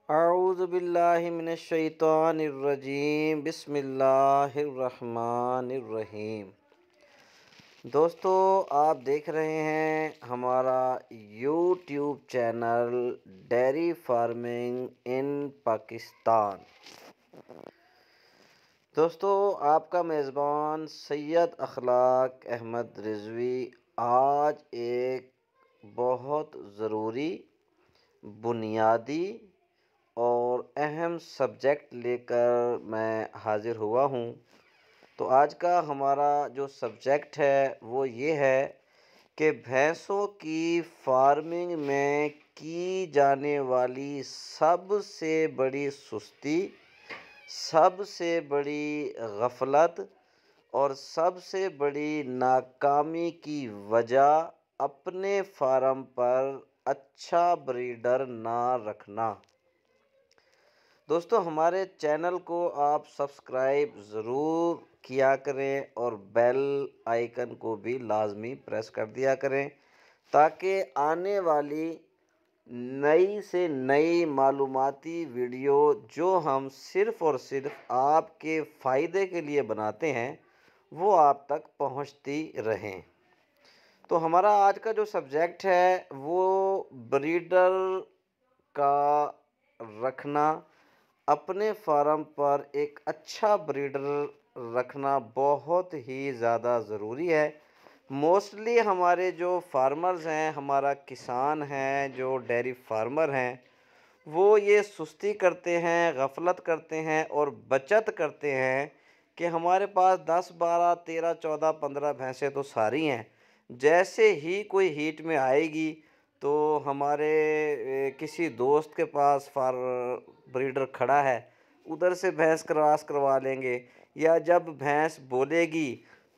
अऊज़ु बिल्लाहि मिनश शैतानिर रजीम बिस्मिल्लाहिर रहमानिर रहीम। दोस्तों, आप देख रहे हैं हमारा YouTube channel dairy farming in Pakistan. दोस्तों, आपका मेज़बान सैयद अखलाक अहमद रिजवी आज एक बहुत ज़रूरी, बुनियादी और अहम सब्जेक्ट लेकर मैं हाज़िर हुआ हूँ। तो आज का हमारा जो सब्जेक्ट है वो ये है कि भैंसों की फार्मिंग में की जाने वाली सबसे बड़ी सुस्ती, सबसे बड़ी गफलत और सबसे बड़ी नाकामी की वजह अपने फार्म पर अच्छा ब्रीडर ना रखना। दोस्तों, हमारे चैनल को आप सब्सक्राइब ज़रूर किया करें और बेल आइकन को भी लाजमी प्रेस कर दिया करें ताकि आने वाली नई से नई मालूमाती वीडियो जो हम सिर्फ़ और सिर्फ आपके फ़ायदे के लिए बनाते हैं वो आप तक पहुंचती रहें। तो हमारा आज का जो सब्जेक्ट है वो ब्रीडर का रखना, अपने फार्म पर एक अच्छा ब्रीडर रखना बहुत ही ज़्यादा ज़रूरी है। मोस्टली हमारे जो फार्मर्स हैं, हमारा किसान हैं, जो डेयरी फार्मर हैं, वो ये सुस्ती करते हैं, गफलत करते हैं और बचत करते हैं कि हमारे पास 10, 12, 13, 14, 15 भैंसें तो सारी हैं। जैसे ही कोई हीट में आएगी तो हमारे किसी दोस्त के पास ब्रीडर खड़ा है, उधर से भैंस क्रॉस करवा लेंगे, या जब भैंस बोलेगी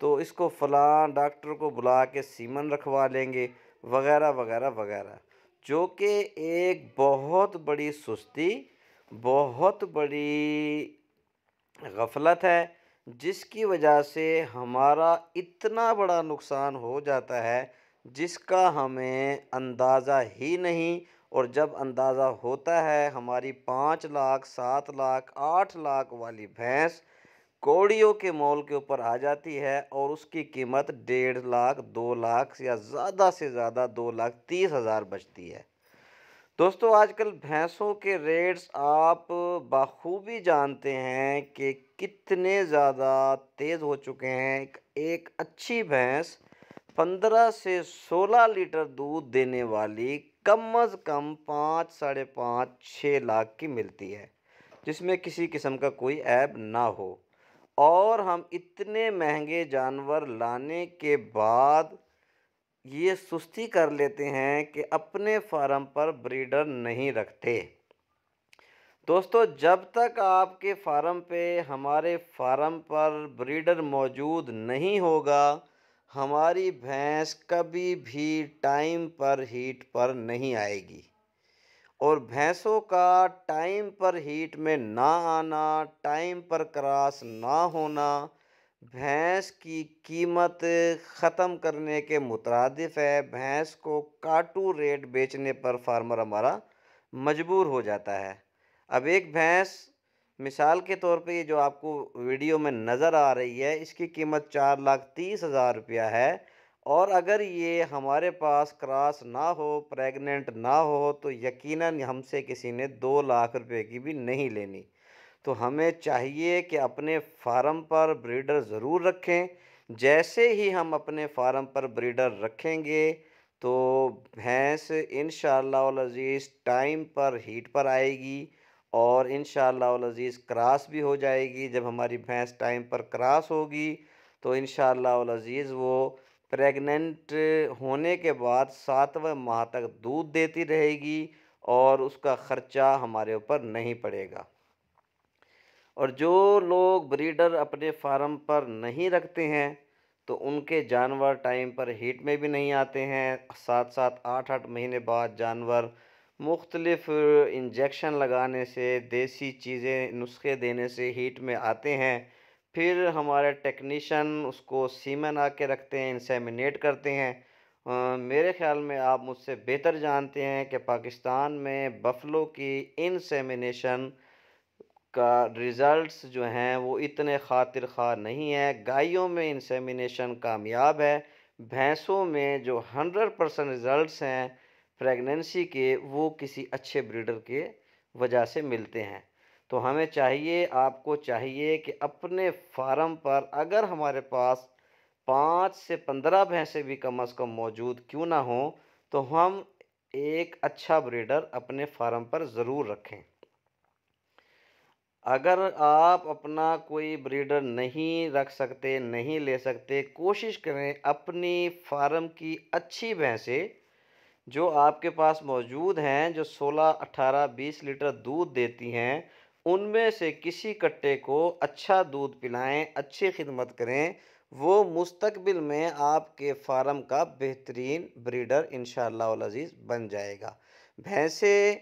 तो इसको फलां डॉक्टर को बुला के सीमन रखवा लेंगे, वगैरह वगैरह वगैरह, जो कि एक बहुत बड़ी सुस्ती, बहुत बड़ी गफलत है, जिसकी वजह से हमारा इतना बड़ा नुकसान हो जाता है जिसका हमें अंदाज़ा ही नहीं। और जब अंदाज़ा होता है, हमारी 5 लाख, 7 लाख, 8 लाख वाली भैंस कौड़ियों के मोल के ऊपर आ जाती है और उसकी कीमत 1.5 लाख, 2 लाख या ज़्यादा से ज़्यादा 2,30,000 बचती है। दोस्तों, आजकल भैंसों के रेट्स आप बखूबी जानते हैं कि कितने ज़्यादा तेज़ हो चुके हैं। एक अच्छी भैंस 15 से 16 लीटर दूध देने वाली कम अज़ कम 5, साढ़े 5, 6 लाख की मिलती है, जिसमें किसी किस्म का कोई ऐब ना हो। और हम इतने महंगे जानवर लाने के बाद ये सुस्ती कर लेते हैं कि अपने फार्म पर ब्रीडर नहीं रखते। दोस्तों, जब तक आपके फार्म पे, हमारे फार्म पर ब्रीडर मौजूद नहीं होगा, हमारी भैंस कभी भी टाइम पर हीट पर नहीं आएगी। और भैंसों का टाइम पर हीट में ना आना, टाइम पर क्रॉस ना होना, भैंस की कीमत ख़त्म करने के मुतरादिफ है। भैंस को काटू रेट बेचने पर फार्मर हमारा मजबूर हो जाता है। अब एक भैंस, मिसाल के तौर पे, ये जो आपको वीडियो में नज़र आ रही है, इसकी कीमत 4,30,000 रुपया है। और अगर ये हमारे पास क्रॉस ना हो, प्रेग्नेंट ना हो, तो यकीनन हमसे किसी ने 2 लाख रुपए की भी नहीं लेनी। तो हमें चाहिए कि अपने फार्म पर ब्रीडर ज़रूर रखें। जैसे ही हम अपने फार्म पर ब्रीडर रखेंगे तो भैंस इंशाअल्लाह वल अज़ीज़ टाइम पर हीट पर आएगी और इंशाअल्लाह वल अज़ीज़ क्रॉस भी हो जाएगी। जब हमारी भैंस टाइम पर क्रॉस होगी तो इंशाअल्लाह वल अज़ीज़ वो प्रेग्नेंट होने के बाद 7वें माह तक दूध देती रहेगी और उसका ख़र्चा हमारे ऊपर नहीं पड़ेगा। और जो लोग ब्रीडर अपने फार्म पर नहीं रखते हैं तो उनके जानवर टाइम पर हीट में भी नहीं आते हैं। 7-7, 8-8 महीने बाद जानवर मुख्तलिफ इंजेक्शन लगाने से, देसी चीज़ें, नुस्खे देने से हीट में आते हैं। फिर हमारे टेक्नीशियन उसको सीमेन आके रखते हैं, इंसेमिनेट करते हैं मेरे ख़्याल में आप मुझसे बेहतर जानते हैं कि पाकिस्तान में बफ़लो की इंसेमिनेशन का रिज़ल्ट्स जो हैं वो इतने ख़ातिर ख़्वाह नहीं है। गायों में इंसेमिनेशन कामयाब है। भैंसों में जो 100% रिज़ल्ट्स हैं प्रेगनेंसी के, वो किसी अच्छे ब्रीडर के वजह से मिलते हैं। तो हमें चाहिए, आपको चाहिए कि अपने फ़ार्म पर अगर हमारे पास 5 से 15 भैंसें भी कम से कम मौजूद क्यों ना हों, तो हम एक अच्छा ब्रीडर अपने फ़ार्म पर ज़रूर रखें। अगर आप अपना कोई ब्रीडर नहीं रख सकते, नहीं ले सकते, कोशिश करें अपनी फार्म की अच्छी भैंसें जो आपके पास मौजूद हैं, जो 16, 18, 20 लीटर दूध देती हैं, उनमें से किसी कट्टे को अच्छा दूध पिलाएं, अच्छी खिदमत करें। वो मुस्तकबिल में आपके फार्म का बेहतरीन ब्रीडर इंशाअल्लाह वल अज़ीज़ बन जाएगा। भैंसें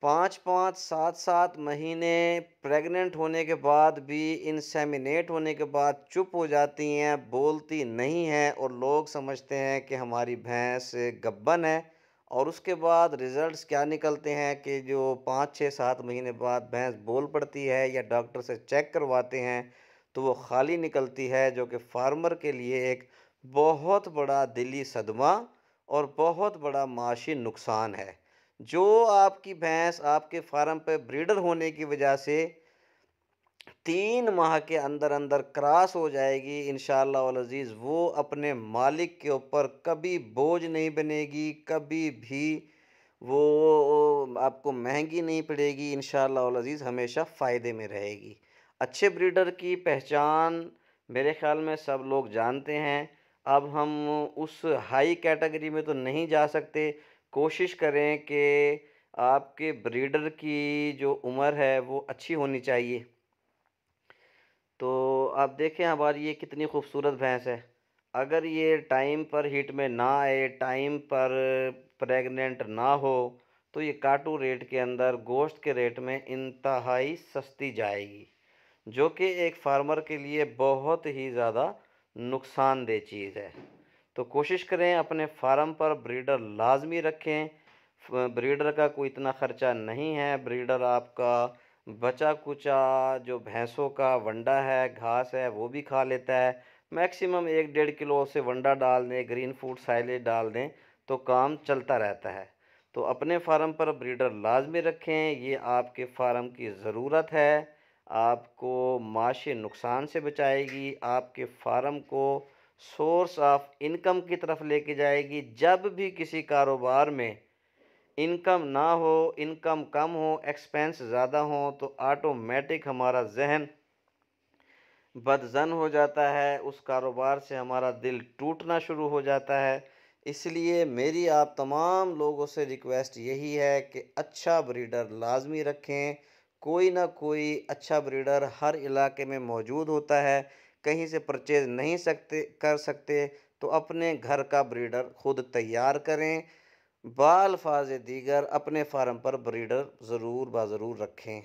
5-5, 7-7 महीने प्रेग्नेंट होने के बाद भी, इंसेमिनेट होने के बाद चुप हो जाती हैं, बोलती नहीं हैं और लोग समझते हैं कि हमारी भैंस गब्बन है। और उसके बाद रिज़ल्ट्स क्या निकलते हैं कि जो 5, 6, 7 महीने बाद भैंस बोल पड़ती है या डॉक्टर से चेक करवाते हैं, तो वो खाली निकलती है, जो कि फार्मर के लिए एक बहुत बड़ा दिली सदमा और बहुत बड़ा माशी नुकसान है। जो आपकी भैंस आपके फार्म पे ब्रीडर होने की वजह से 3 माह के अंदर अंदर क्रॉस हो जाएगी, इंशाअल्लाह वल अज़ीज़ वो अपने मालिक के ऊपर कभी बोझ नहीं बनेगी, कभी भी वो आपको महंगी नहीं पड़ेगी, इंशाअल्लाह वल अज़ीज़ हमेशा फ़ायदे में रहेगी। अच्छे ब्रीडर की पहचान मेरे ख़्याल में सब लोग जानते हैं। अब हम उस हाई कैटेगरी में तो नहीं जा सकते। कोशिश करें कि आपके ब्रीडर की जो उम्र है वो अच्छी होनी चाहिए। तो आप देखें हमारी ये कितनी खूबसूरत भैंस है। अगर ये टाइम पर हीट में ना आए, टाइम पर प्रेग्नेंट ना हो, तो ये काटू रेट के अंदर गोश्त के रेट में इंतहाई सस्ती जाएगी, जो कि एक फार्मर के लिए बहुत ही ज़्यादा नुकसानदेह चीज़ है। तो कोशिश करें अपने फार्म पर ब्रीडर लाजमी रखें। ब्रीडर का कोई इतना ख़र्चा नहीं है। ब्रीडर आपका बचा कुचा जो भैंसों का वंडा है, घास है, वो भी खा लेता है। मैक्सिमम 1-1.5 किलो से वंडा डाल दें, ग्रीन फूड साइलेज डाल दें, तो काम चलता रहता है। तो अपने फार्म पर ब्रीडर लाजमी रखें, ये आपके फार्म की ज़रूरत है। आपको माशी नुकसान से बचाएगी, आपके फार्म को सोर्स ऑफ इनकम की तरफ लेके जाएगी। जब भी किसी कारोबार में इनकम ना हो, इनकम कम हो, एक्सपेंस ज़्यादा हो, तो ऑटोमेटिक हमारा ज़हन बदज़न हो जाता है, उस कारोबार से हमारा दिल टूटना शुरू हो जाता है। इसलिए मेरी आप तमाम लोगों से रिक्वेस्ट यही है कि अच्छा ब्रीडर लाज़मी रखें। कोई ना कोई अच्छा ब्रीडर हर इलाके में मौजूद होता है। कहीं से परचेज़ नहीं कर सकते, तो अपने घर का ब्रीडर खुद तैयार करें। बाअल्फ़ाज़ दीगर अपने फार्म पर ब्रीडर ज़रूर रखें।